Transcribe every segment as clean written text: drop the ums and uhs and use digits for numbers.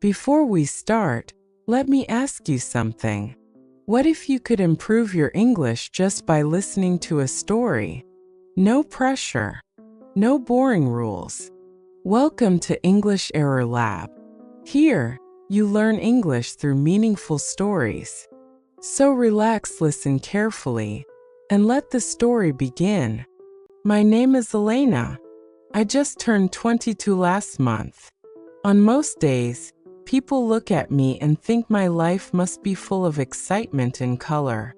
Before we start, let me ask you something. What if you could improve your English just by listening to a story? No pressure. No boring rules. Welcome to English Error Lab. Here, you learn English through meaningful stories. So relax, listen carefully, and let the story begin. My name is Elena. I just turned 22 last month. On most days, people look at me and think my life must be full of excitement and color.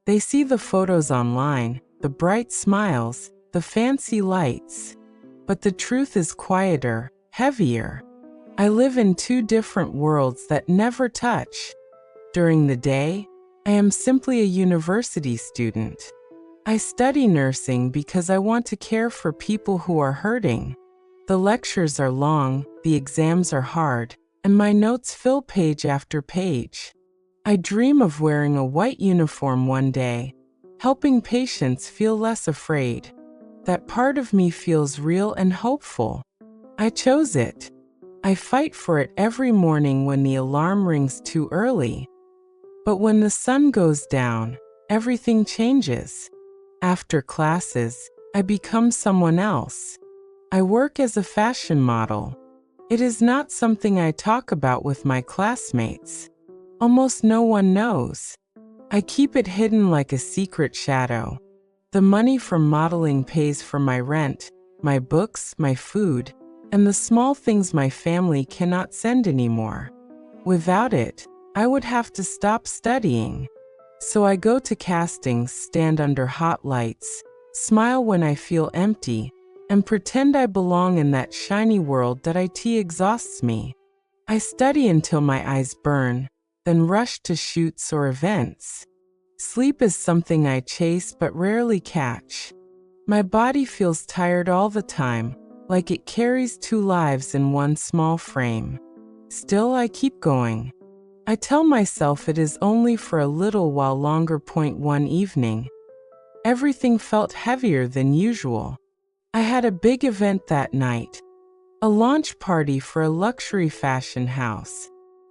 They see the photos online, the bright smiles, the fancy lights. But the truth is quieter, heavier. I live in two different worlds that never touch. During the day, I am simply a university student. I study nursing because I want to care for people who are hurting. The lectures are long, the exams are hard, and my notes fill page after page. I dream of wearing a white uniform one day, helping patients feel less afraid. That part of me feels real and hopeful. I chose it. I fight for it every morning when the alarm rings too early. But when the sun goes down, everything changes. After classes, I become someone else. I work as a fashion model. It is not something I talk about with my classmates. Almost no one knows. I keep it hidden like a secret shadow. The money from modeling pays for my rent, my books, my food, and the small things my family cannot send anymore. Without it, I would have to stop studying. So I go to castings, stand under hot lights, smile when I feel empty, and pretend I belong in that shiny world that IT exhausts me. I study until my eyes burn, then rush to shoots or events. Sleep is something I chase but rarely catch. My body feels tired all the time, like it carries two lives in one small frame. Still, I keep going. I tell myself it is only for a little while longer. One evening, everything felt heavier than usual. I had a big event that night, a launch party for a luxury fashion house.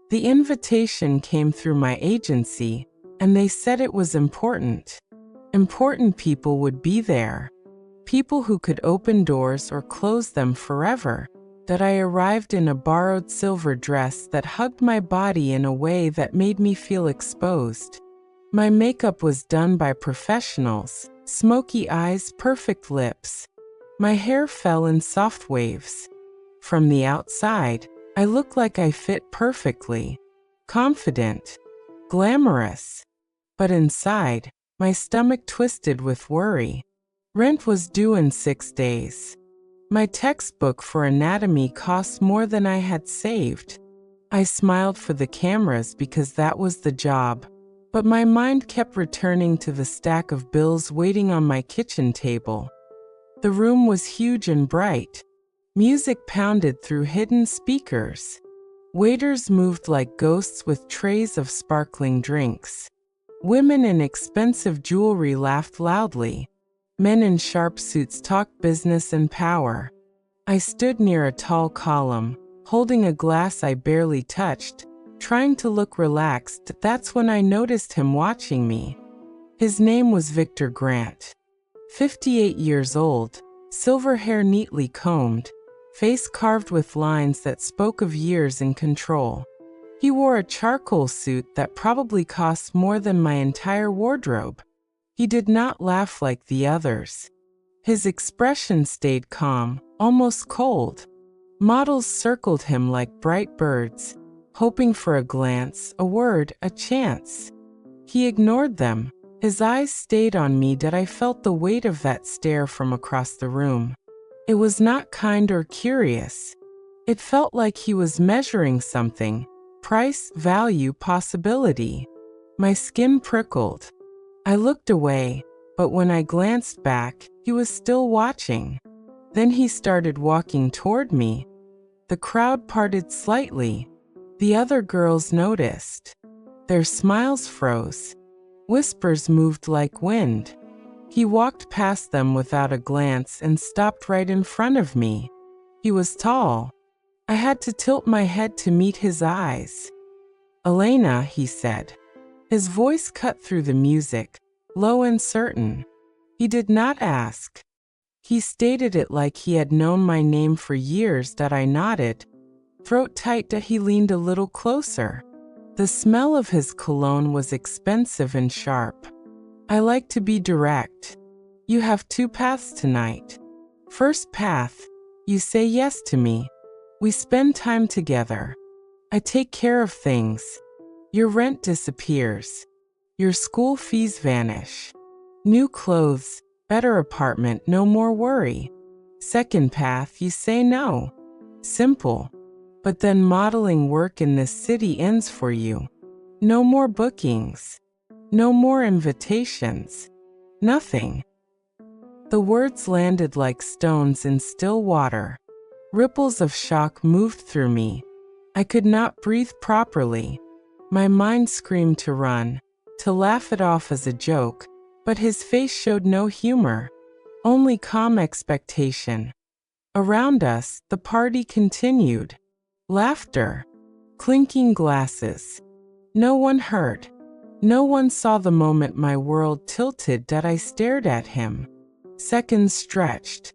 The invitation came through my agency, and they said it was important. Important people would be there. People who could open doors or close them forever. That I arrived in a borrowed silver dress that hugged my body in a way that made me feel exposed. My makeup was done by professionals, smoky eyes, perfect lips. My hair fell in soft waves. From the outside, I looked like I fit perfectly, confident, glamorous. But inside, my stomach twisted with worry. Rent was due in 6 days. My textbook for anatomy cost more than I had saved. I smiled for the cameras because that was the job, but my mind kept returning to the stack of bills waiting on my kitchen table. The room was huge and bright. Music pounded through hidden speakers. Waiters moved like ghosts with trays of sparkling drinks. Women in expensive jewelry laughed loudly. Men in sharp suits talked business and power. I stood near a tall column, holding a glass I barely touched, trying to look relaxed. That's when I noticed him watching me. His name was Victor Grant. 58 years old, silver hair neatly combed, face carved with lines that spoke of years in control. He wore a charcoal suit that probably cost more than my entire wardrobe. He did not laugh like the others. His expression stayed calm, almost cold. Models circled him like bright birds, hoping for a glance, a word, a chance. He ignored them. His eyes stayed on me, that I felt the weight of that stare from across the room. It was not kind or curious. It felt like he was measuring something. Price, value, possibility. My skin prickled. I looked away, but when I glanced back, he was still watching. Then he started walking toward me. The crowd parted slightly. The other girls noticed. Their smiles froze. Whispers moved like wind. He walked past them without a glance and stopped right in front of me. He was tall. I had to tilt my head to meet his eyes. Elena, he said. His voice cut through the music, low and certain. He did not ask. He stated it like he had known my name for years. That I nodded, throat tight. That he leaned a little closer. The smell of his cologne was expensive and sharp. I like to be direct. You have two paths tonight. First path, you say yes to me. We spend time together. I take care of things. Your rent disappears. Your school fees vanish. New clothes, better apartment, no more worry. Second path, you say no. Simple. But then modeling work in this city ends for you. No more bookings. No more invitations. Nothing. The words landed like stones in still water. Ripples of shock moved through me. I could not breathe properly. My mind screamed to run, to laugh it off as a joke, but his face showed no humor, only calm expectation. Around us, the party continued. Laughter, clinking glasses. No one heard. No one saw the moment my world tilted. That I stared at him. Seconds stretched.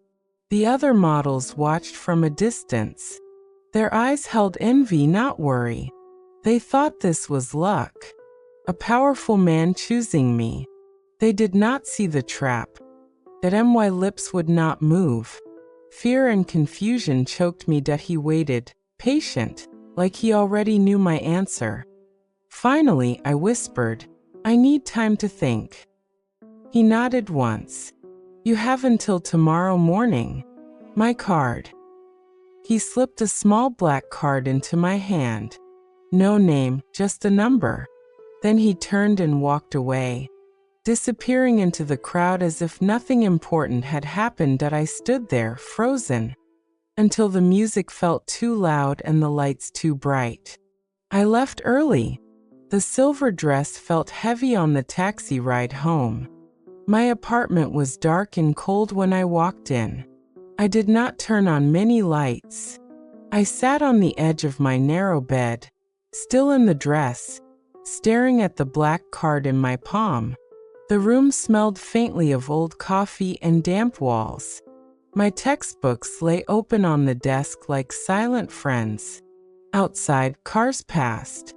The other models watched from a distance. Their eyes held envy, not worry. They thought this was luck. A powerful man choosing me. They did not see the trap. That my lips would not move. Fear and confusion choked me. That he waited, patient, like he already knew my answer. Finally, I whispered, I need time to think. He nodded once. You have until tomorrow morning. My card. He slipped a small black card into my hand. No name, just a number. Then he turned and walked away, disappearing into the crowd as if nothing important had happened. That I stood there, frozen, until the music felt too loud and the lights too bright. I left early. The silver dress felt heavy on the taxi ride home. My apartment was dark and cold when I walked in. I did not turn on many lights. I sat on the edge of my narrow bed, still in the dress, staring at the black card in my palm. The room smelled faintly of old coffee and damp walls. My textbooks lay open on the desk like silent friends. Outside, cars passed.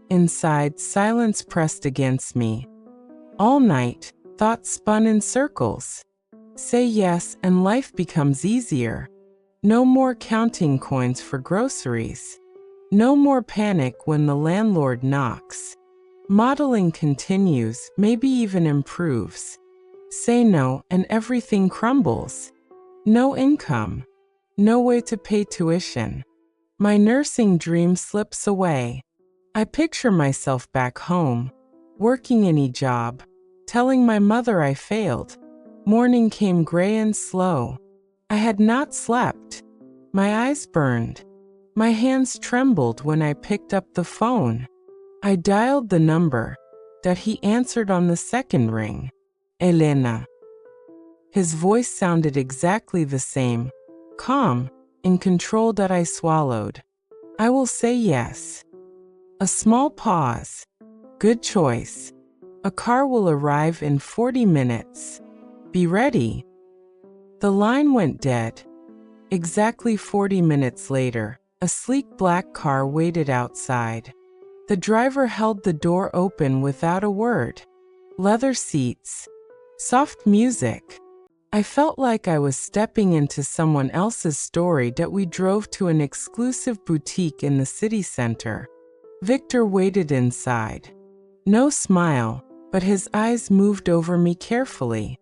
Inside, silence pressed against me. All night, thoughts spun in circles. Say yes and life becomes easier. No more counting coins for groceries. No more panic when the landlord knocks. Modeling continues, maybe even improves. Say no and everything crumbles. No income. No way to pay tuition. My nursing dream slips away. I picture myself back home, working any job, telling my mother I failed. Morning came gray and slow. I had not slept. My eyes burned. My hands trembled when I picked up the phone. I dialed the number. That he answered on the second ring. Elena. His voice sounded exactly the same, calm, in control. That I swallowed. I will say yes. A small pause. Good choice. A car will arrive in 40 minutes. Be ready. The line went dead. Exactly 40 minutes later, a sleek black car waited outside. The driver held the door open without a word. Leather seats. Soft music. I felt like I was stepping into someone else's story. That we drove to an exclusive boutique in the city center. Victor waited inside. No smile, but his eyes moved over me carefully.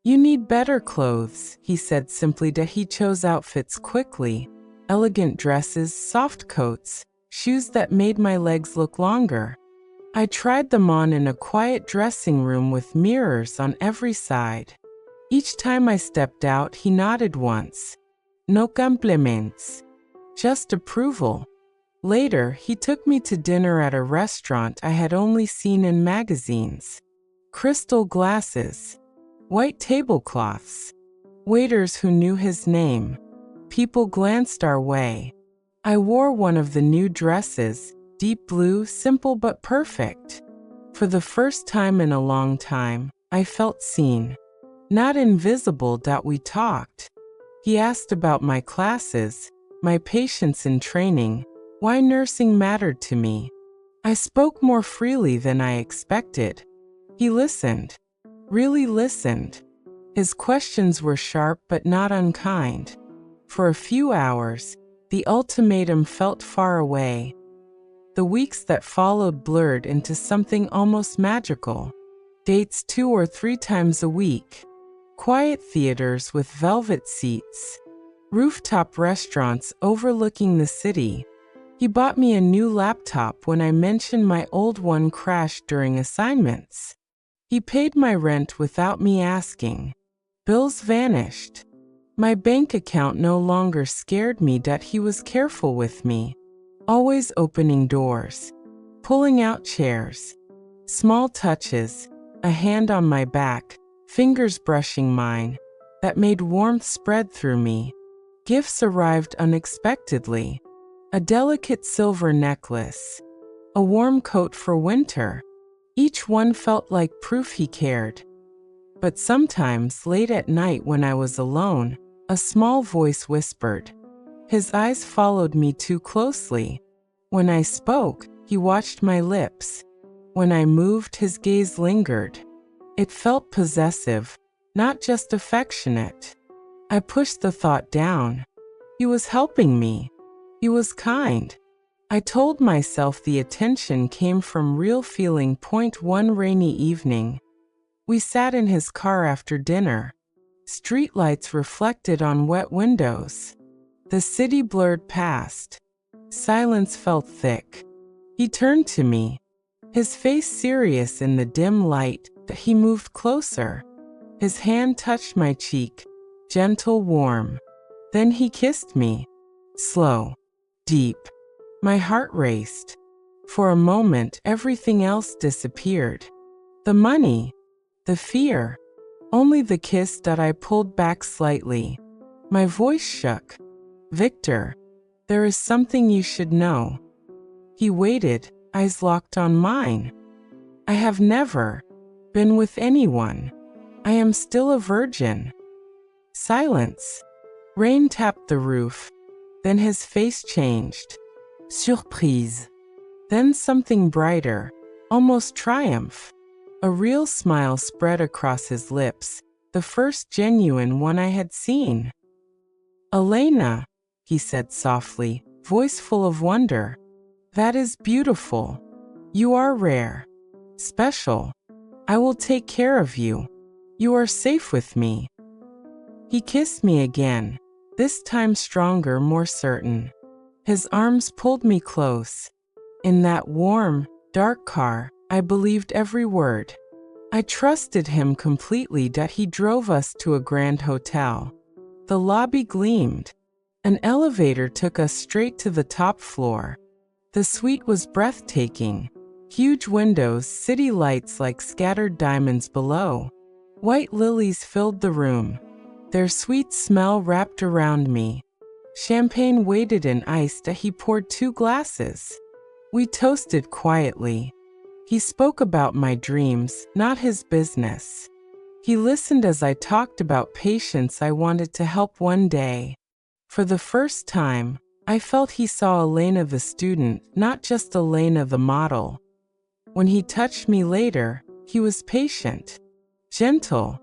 You need better clothes, he said simply. That he chose outfits quickly. Elegant dresses, soft coats, shoes that made my legs look longer. I tried them on in a quiet dressing room with mirrors on every side. Each time I stepped out, he nodded once. No compliments. Just approval. Later, he took me to dinner at a restaurant I had only seen in magazines. Crystal glasses. White tablecloths. Waiters who knew his name. People glanced our way. I wore one of the new dresses, deep blue, simple but perfect. For the first time in a long time, I felt seen. Not invisible. We talked. He asked about my classes, my patience in training, why nursing mattered to me. I spoke more freely than I expected. He listened, really listened. His questions were sharp but not unkind. For a few hours, the ultimatum felt far away. The weeks that followed blurred into something almost magical. Dates 2 or 3 times a week. Quiet theaters with velvet seats. Rooftop restaurants overlooking the city. He bought me a new laptop when I mentioned my old one crashed during assignments. He paid my rent without me asking. Bills vanished. My bank account no longer scared me. He was careful with me. Always opening doors. Pulling out chairs. Small touches. A hand on my back. Fingers brushing mine. That made warmth spread through me. Gifts arrived unexpectedly. A delicate silver necklace. A warm coat for winter. Each one felt like proof he cared. But sometimes, late at night when I was alone, a small voice whispered. His eyes followed me too closely. When I spoke, he watched my lips. When I moved, his gaze lingered. It felt possessive, not just affectionate. I pushed the thought down. He was helping me. He was kind. I told myself the attention came from real feeling. One rainy evening, we sat in his car after dinner. Streetlights reflected on wet windows. The city blurred past. Silence felt thick. He turned to me, his face serious in the dim light. He moved closer. His hand touched my cheek, gentle, warm. Then he kissed me, slow, deep. My heart raced. For a moment, everything else disappeared. The money, the fear, only the kiss. I pulled back slightly. My voice shook. Victor, there is something you should know. He waited, eyes locked on mine. I have never been with anyone. I am still a virgin. Silence. Rain tapped the roof. Then his face changed. Surprise. Then something brighter, almost triumph. A real smile spread across his lips, the first genuine one I had seen. Elena, he said softly, voice full of wonder. That is beautiful. You are rare. Special. I will take care of you. You are safe with me. He kissed me again, this time stronger, more certain. His arms pulled me close. In that warm, dark car, I believed every word. I trusted him completely. He drove us to a grand hotel. The lobby gleamed. An elevator took us straight to the top floor. The suite was breathtaking. Huge windows, city lights like scattered diamonds below. White lilies filled the room. Their sweet smell wrapped around me. Champagne waited in ice. He poured 2 glasses. We toasted quietly. He spoke about my dreams, not his business. He listened as I talked about patients I wanted to help one day. For the first time, I felt he saw Elena the student, not just Elena the model. When he touched me later, he was patient, gentle,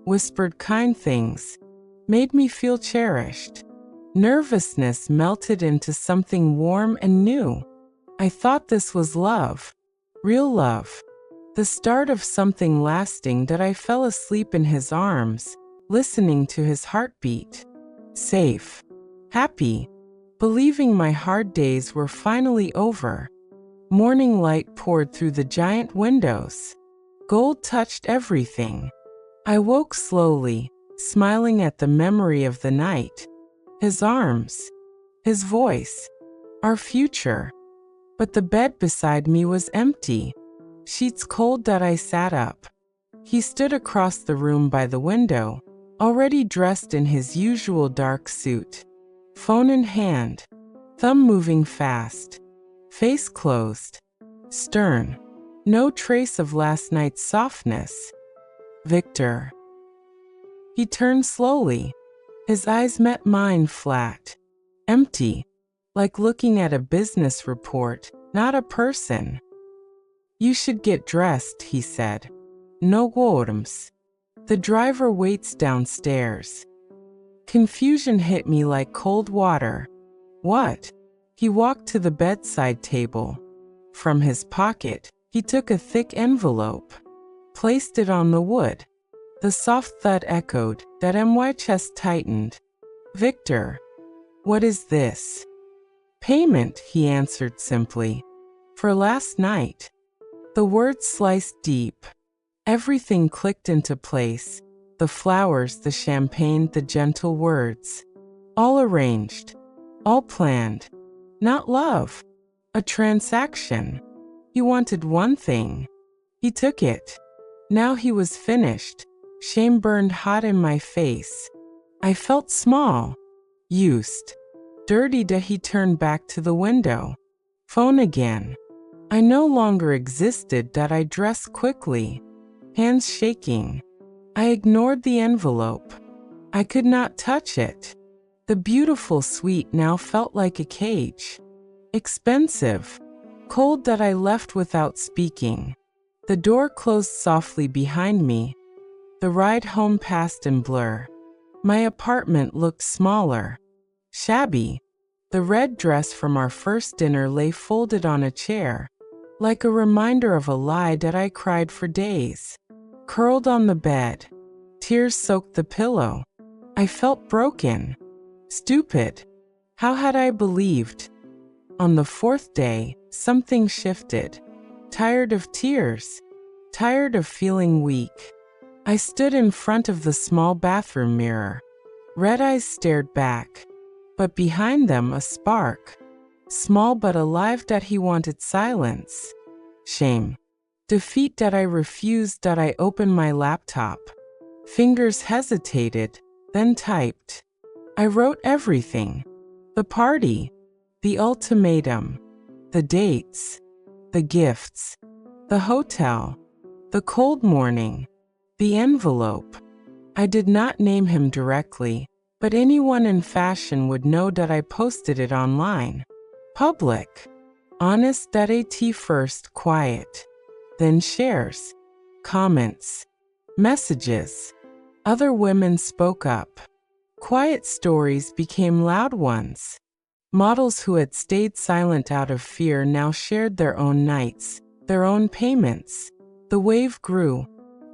whispered kind things, made me feel cherished. Nervousness melted into something warm and new. I thought this was love, real love, the start of something lasting. I fell asleep in his arms, listening to his heartbeat. Safe, happy, believing my hard days were finally over. Morning light poured through the giant windows. Gold touched everything. I woke slowly, smiling at the memory of the night. His arms, his voice, our future. But the bed beside me was empty. Sheets cold. I sat up. He stood across the room by the window, already dressed in his usual dark suit. Phone in hand. thumb moving fast, face closed, stern, no trace of last night's softness. Victor. He turned slowly. His eyes met mine flat, empty, like looking at a business report, not a person. You should get dressed, he said. No worms. The driver waits downstairs. Confusion hit me like cold water. What? He walked to the bedside table. From his pocket, he took a thick envelope, placed it on the wood. The soft thud echoed, that my chest tightened. Victor, what is this? Payment, he answered simply. For last night. The words sliced deep. Everything clicked into place. The flowers, the champagne, the gentle words. All arranged. All planned. Not love. A transaction. He wanted one thing. He took it. Now he was finished. Shame burned hot in my face. I felt small. Used. Dirty. He turned back to the window. Phone again. I no longer existed. I dressed quickly. Hands shaking. I ignored the envelope. I could not touch it. The beautiful suite now felt like a cage. Expensive. Cold. I left without speaking. The door closed softly behind me. The ride home passed in blur. My apartment looked smaller. Shabby. The red dress from our first dinner lay folded on a chair, like a reminder of a lie that I cried for days. Curled on the bed. Tears soaked the pillow. I felt broken. Stupid. How had I believed? On the fourth day, something shifted. Tired of tears. Tired of feeling weak. I stood in front of the small bathroom mirror. Red eyes stared back, but behind them a spark. Small but alive. He wanted silence. Shame. Defeat. I refused. I opened my laptop. Fingers hesitated, then typed. I wrote everything. The party. The ultimatum. The dates. The gifts. The hotel. The cold morning. The envelope. I did not name him directly, but anyone in fashion would know that I posted it online. Public. Honest. At first quiet. Then shares. Comments. Messages. Other women spoke up. Quiet stories became loud ones. Models who had stayed silent out of fear now shared their own nights, their own payments. The wave grew.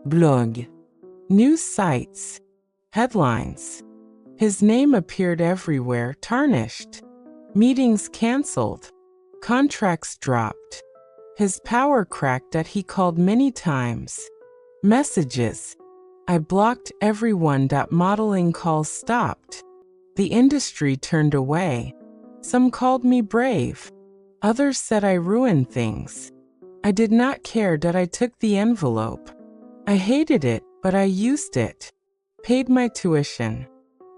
Blog. News sites. Headlines. His name appeared everywhere, tarnished. Meetings canceled. Contracts dropped. His power cracked. He called many times. Messages. I blocked everyone. Modeling calls stopped. The industry turned away. Some called me brave. Others said I ruined things. I did not care. I took the envelope. I hated it, but I used it. Paid my tuition.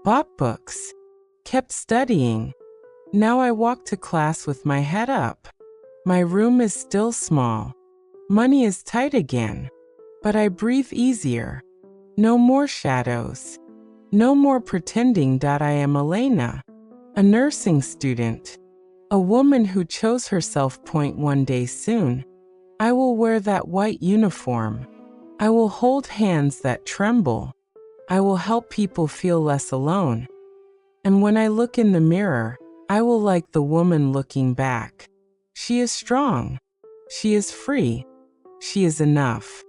Bought books. Kept studying. Now I walk to class with my head up. My room is still small. Money is tight again. But I breathe easier. No more shadows. No more pretending. I am Elena, a nursing student. A woman who chose herself. One day soon, I will wear that white uniform. I will hold hands that tremble. I will help people feel less alone. And when I look in the mirror, I will like the woman looking back. She is strong. She is free. She is enough.